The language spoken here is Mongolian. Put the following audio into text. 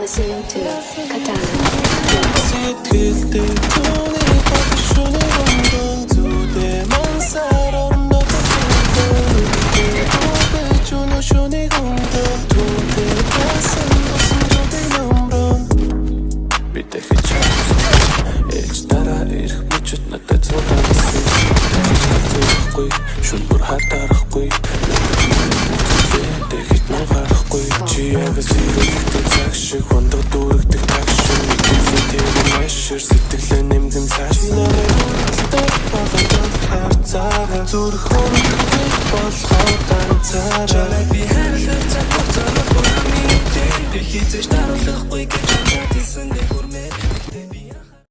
listening to Katana. Чалай би харилцаа цогцолох бүрийн мэдээ. Хизээш даруулахгүй гэж